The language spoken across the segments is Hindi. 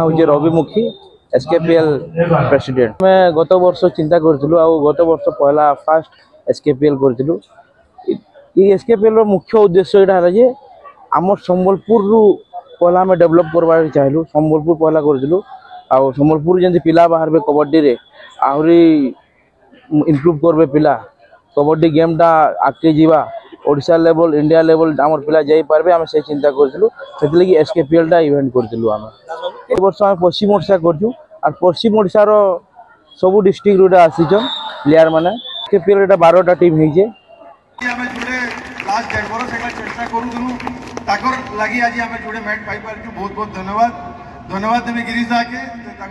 हूँ रवि मुखी एसकेपीएल प्रेसिडेंट। मैं गत वर्ष चिंता करूँ आ गत वर्ष पहला फास्ट एसकेपीएल करूँ। एसकेपीएल मुख्य उद्देश्य यहाँ है जे आम संबलपुर पहला आम डेभलप करवार चाहलु। संबलपुर पहला करूँ आ संबलपुर जमी पिला बाहर कबड्डी रे आहरी इम्प्रूव करबे पिला कबड्डी गेमटा आगे जीवा ओडिशा लेवल इंडिया लेवल आम पिला जाई पारबे आम से चिंता करूँ। से एसकेपीएल इवेंट करूँ आम ए वर्ष आम पश्चिम ओडिशा करूँ और पश्चिम ओडिशार सबू डिस्ट्रिक्ट रू आसीचन प्लेयर मैंने एसकेपीएल 12टा टीम होइजे। लास्ट 1.5 वर्ष चेष्टा करूँ लगी आज आम जोड़े मैच पाई पार्छु। बहुत बहुत धन्यवाद धन्यवाद देवी गिरीश दा के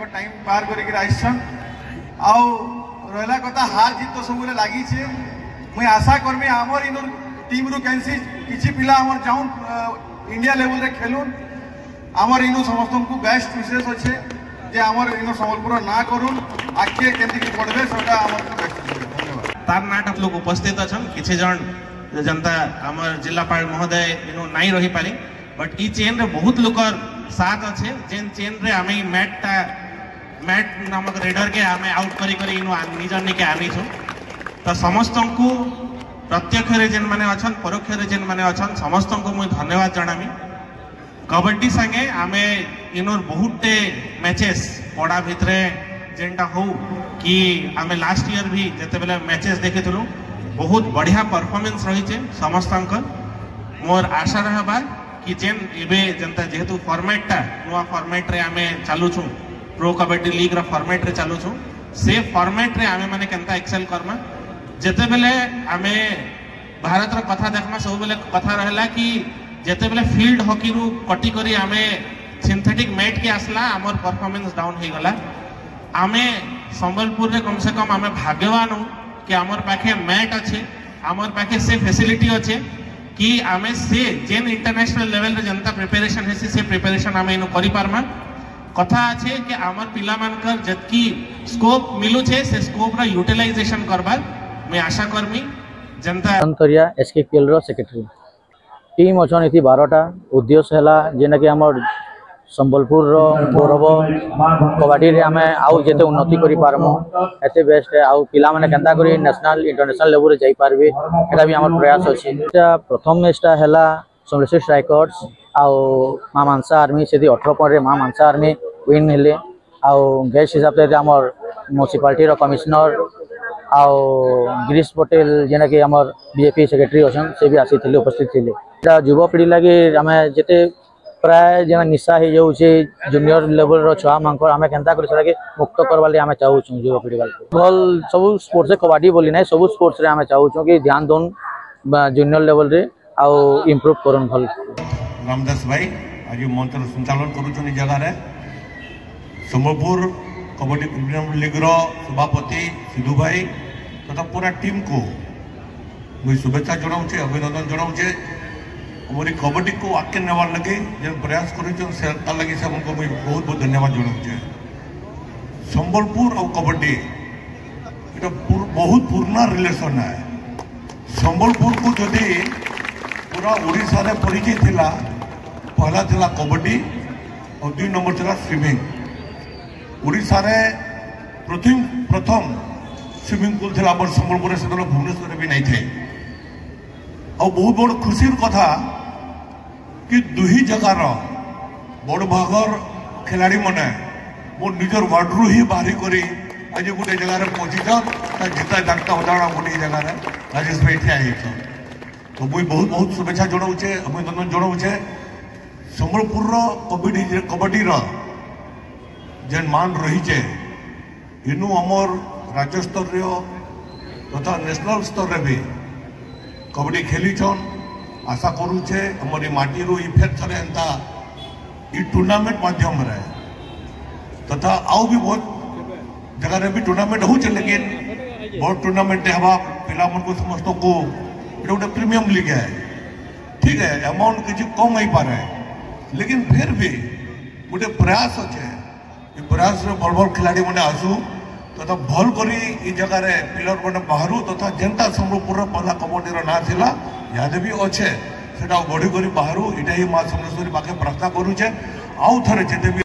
टाइम पार कर आइसन। आउ रहा कथा हार जीत तो सब लगी मुझे आशा करमी आमर इन टीम रु कैंसी किसी पिला आमर जाऊन इंडिया लेवल रे खेलुन। आमर इन समस्त को बेस्ट विशेष अच्छे जे आमर इन संबलपुर ना करूँ आगे केमती पढ़े सेटा आमर धन्यवाद। तार नाट लोग उपस्थित अच्छा किसी जन जनता आमर जिलापाल महोदय इनो नहीं रही पारी बट ई चेन रे बहुत लोग साथ अच्छे जेन चेन रे आम मैट नामक रेडर के आम आउट करी इनो निजर निके आनी छु। तो समस्त को प्रत्यक्ष रे जेन माने अछन परोक्ष रे जेन माने अछन समस्त को मुझे धन्यवाद जनामी। कबड्डी संगे आम इनोर बहुत मैचेस पड़ा भितरे जेनटा हो कि आम लास्ट ईयर भी जिते बेले मैचेस देखी बहुत बढ़िया परफॉर्मेंस रही है समस्त। मोर आशा रहा कि जेन एबे जनता जेहेतु फॉर्मेटा नुआ फॉर्मेट रे आमे चालू छु प्रो कबड्डी लीग रा फॉर्मेट रे चालू छु से फॉर्मेट रे आमे माने केनता एक्सेल करमा। जेते बेले आमे भारत रा कथा देखमा सब बेले कथा रहला कि जेते बेले फील्ड हॉकी रु कटी करी आमे सिंथेटिक मैट के आसला आमर परफॉर्मेंस डाउन हो गला। आमे संबलपुर रे कम से कम आमे भाग्यवान हूँ कि आमर पाखे मैट अच्छे आमर पाखे से फैसिलिटी अच्छे कि आमे से जेन इंटरनेशनल लेवल रे जनता प्रिपरेशन है से प्रिपरेशन आमे इनो करि पारमा। कथा अच्छे कि आमर पिला मानकर जतकी स्कोप मिलु छे से स्कोप रा यूटिलाइजेशन करबार मैं आशा करमी जनता। अंतरिया एसकेपीएल रो सेक्रेटरी टीम अछन इति 12टा उद्देश्य हला जेना कि आमर संबलपुर रो गौरव कबड्डी रे आमे आउ जेते उन्नति करि पारमो एते बेस्ट है आउ पिला माने केंता करी नेशनल इंटरनेशनल लेवल रे जाई पारबे एटा भी हमर प्रयास अछि। एटा प्रथम मैचटा हला समलेश्वर स्ट्राइकर्स आउ मां मानसा आर्मी से 18 पॉइंट रे मां मानसा आर्मी विन हेले आउ गेस्ट हिसाब से हमर म्युनिसिपालिटी रो कमिश्नर आउ गिरीश पटेल जेना कि हमर बीजेपी सेक्रेटरी अछन से भी आसीथिले उपस्थित थिले। एटा युवा पीढ़ी लागि आमे जेते प्राय जेना निशा हो जाऊे जूनियर लेवल रो छुआ मानकर आम केन्ता कर मुक्त करवाले आम चाहूँ युवा पीढ़ी भल सब स्पोर्ट्स कबड्डी बोली ना सब स्पोर्ट्स रे आम चाहूँ कि ध्यान दोन जूनियर लेवल रे आउ इम्प्रूव करन भल। रामदास भाई आज मंच संचालन करुछन जगह रे संबलपुर कबड्डी प्रीमियर लीग रो सभापति सिद्धू भाई तथा पूरा टीम को मुझे शुभेच्छा जनाऊे अभिनंदन जनाऊे। हमारी कबड्डी को आगे नेवार लगे जो प्रयास कर लगे से हमको मुझे बहुत बहुत धन्यवाद जनाऊे। संबलपुर और कबड्डी ये बहुत पुराना रिलेशन है। संबलपुर को जदि पूरा ओडिशा रे परिचय थिला पहला थिला कबड्डी और 2 नंबर थिला स्विमिंग। ओडिशा रे प्रथम स्विमिंग पूल थिला पर संबलपुर से भुवनेश्वर भी नहीं थे। और बहुत बड़ खुशी कथा कि दुही जगार बड़ भागर खिलाड़ी मैंने मोर निजर वार्डरू ही बाहरी करी आज गोटे जगह पहुंचीछन जिता डाक्ता उदाहरण गोटे जगह राजेश भाई ठिया हो। तो मुझे बहुत बहुत शुभेच्छा जनाऊे अभिनंदन जनाऊे। संबलपुर कबड्डी जेन मान रही इनू आमर राज्य स्तर तथा नेशनल स्तर भी कबड्डी खेलीछन। आशा करुचे हमारी माटी रू फेर थे एंता टूर्नामेंट माध्यम रे तथा आउ भी बहुत जगह भी टूर्नामेंट हो लेकिन बहुत टूर्नामेंट हवा पिला मन को समस्त को गोटे प्रीमियम लीग है। ठीक है अमाउंट किसी कम हो पारे लेकिन फिर भी गोटे प्रयास अच्छे प्रयास में बड़ बड़ खिलाड़ी मैंने आसू तथा भल करी जगह पिलर मैंने बाहर तथा जेनता संबलपुर पहला कबड्डी ना थिला याद भी अच्छे से बढ़ी कर बाहर इटा ही माँ समलेश्वरी पाखे प्रार्थना करुचे आउ थे जिते भी